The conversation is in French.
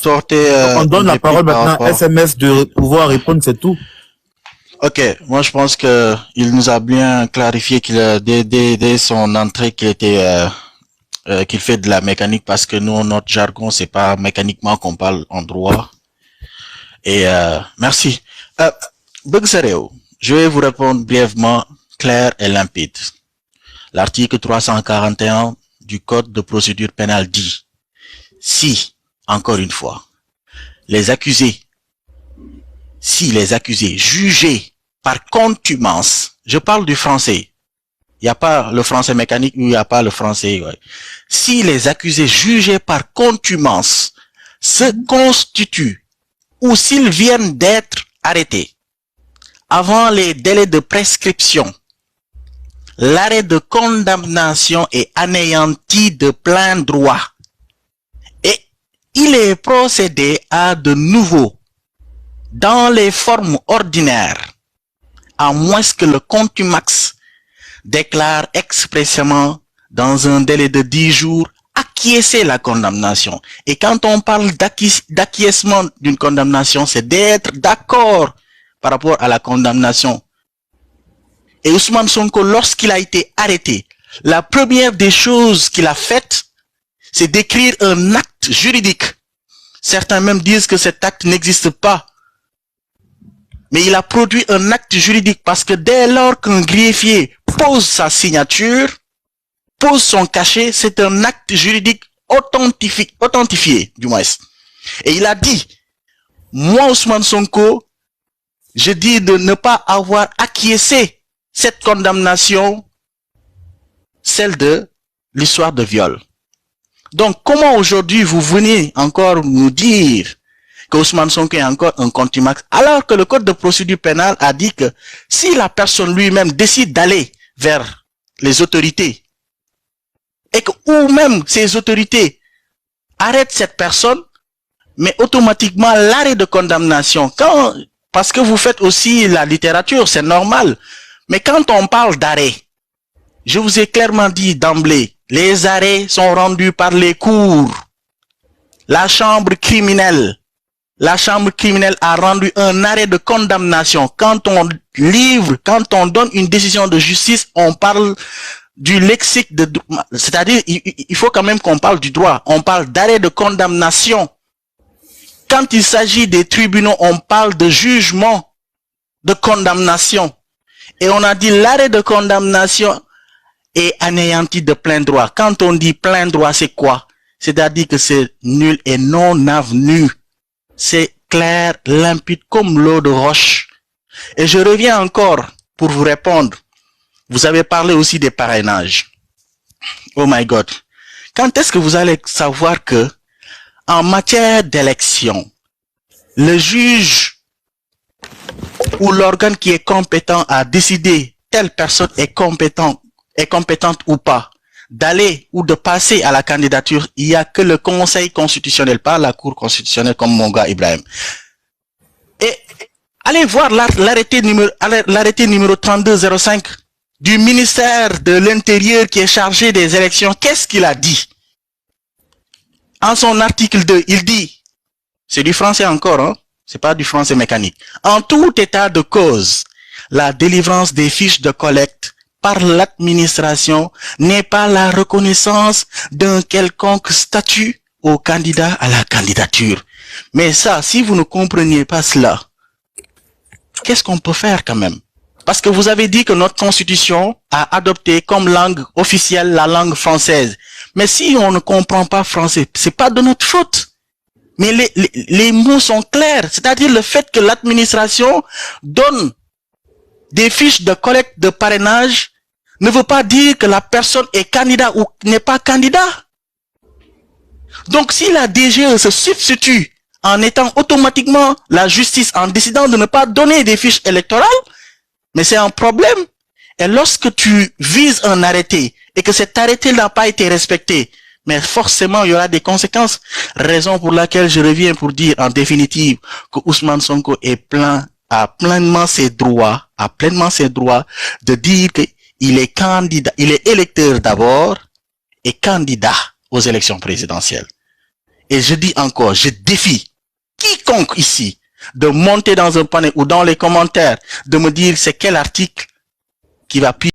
sortez On donne une la réplique parole par maintenant. rapport. SMS de pouvoir répondre, c'est tout. Ok, moi je pense que il nous a bien clarifié qu'il dès son entrée qu'il était qu'il fait de la mécanique, parce que nous notre jargon c'est pas mécaniquement qu'on parle en droit. Et merci. Bëgg sa réew, je vais vous répondre brièvement, clair et limpide. L'article 341 du Code de procédure pénale dit: si, encore une fois, les accusés jugés par contumace, je parle du français, il n'y a pas le français mécanique, il n'y a pas le français, ouais. Si les accusés jugés par contumace se constituent ou s'ils viennent d'être arrêtés avant les délais de prescription, l'arrêt de condamnation est anéanti de plein droit et il est procédé à de nouveau dans les formes ordinaires, à moins que le contumax déclare expressément dans un délai de 10 jours acquiescer la condamnation. Et quand on parle d'acquiescement d'une condamnation, c'est d'être d'accord par rapport à la condamnation. Et Ousmane Sonko, lorsqu'il a été arrêté, la première des choses qu'il a faites, c'est d'écrire un acte juridique. Certains même disent que cet acte n'existe pas. Mais il a produit un acte juridique, parce que dès lors qu'un greffier pose sa signature, pose son cachet, c'est un acte juridique authentifié, du moins. Et il a dit, moi Ousmane Sonko, je dis de ne pas avoir acquiescé cette condamnation, celle de l'histoire de viol. Donc, comment aujourd'hui vous venez encore nous dire que Ousmane Sonko est encore un contumax, alors que le code de procédure pénale a dit que si la personne lui-même décide d'aller vers les autorités et que ou même ces autorités arrêtent cette personne, mais automatiquement l'arrêt de condamnation, parce que vous faites aussi la littérature, c'est normal, mais quand on parle d'arrêt, je vous ai clairement dit d'emblée, les arrêts sont rendus par les cours. La chambre criminelle a rendu un arrêt de condamnation. Quand on donne une décision de justice, on parle du lexique c'est-à-dire, il faut quand même qu'on parle du droit. On parle d'arrêt de condamnation. Quand il s'agit des tribunaux, on parle de jugement de condamnation. Et on a dit l'arrêt de condamnation est anéanti de plein droit. Quand on dit plein droit, c'est quoi? C'est-à-dire que c'est nul et non avenu. C'est clair, limpide comme l'eau de roche. Et je reviens encore pour vous répondre. Vous avez parlé aussi des parrainages. Oh my God. Quand est-ce que vous allez savoir que, en matière d'élection, le juge ou l'organe qui est compétent à décider telle personne est compétente ou pas, d'aller ou de passer à la candidature, il n'y a que le Conseil constitutionnel, pas la Cour constitutionnelle comme mon gars Ibrahim. Et allez voir l'arrêté numéro 3205 du ministère de l'Intérieur qui est chargé des élections. Qu'est-ce qu'il a dit? En son article 2, il dit, c'est du français encore, hein? C'est pas du français mécanique. En tout état de cause, la délivrance des fiches de collecte par l'administration n'est pas la reconnaissance d'un quelconque statut au candidat à la candidature. Mais ça, si vous ne compreniez pas cela, qu'est-ce qu'on peut faire quand même? Parce que vous avez dit que notre constitution a adopté comme langue officielle la langue française. Mais si on ne comprend pas français, c'est pas de notre faute. Mais les mots sont clairs. C'est-à-dire le fait que l'administration donne des fiches de collecte de parrainage ne veut pas dire que la personne est candidat ou n'est pas candidat. Donc si la DGE se substitue en étant automatiquement la justice, en décidant de ne pas donner des fiches électorales, mais c'est un problème. Et lorsque tu vises un arrêté et que cet arrêté n'a pas été respecté, mais forcément il y aura des conséquences. Raison pour laquelle je reviens pour dire en définitive que Ousmane Sonko a pleinement ses droits de dire qu'il est candidat, il est électeur d'abord et candidat aux élections présidentielles. Et je dis encore, je défie quiconque ici de monter dans un panel ou dans les commentaires, de me dire c'est quel article qui va pire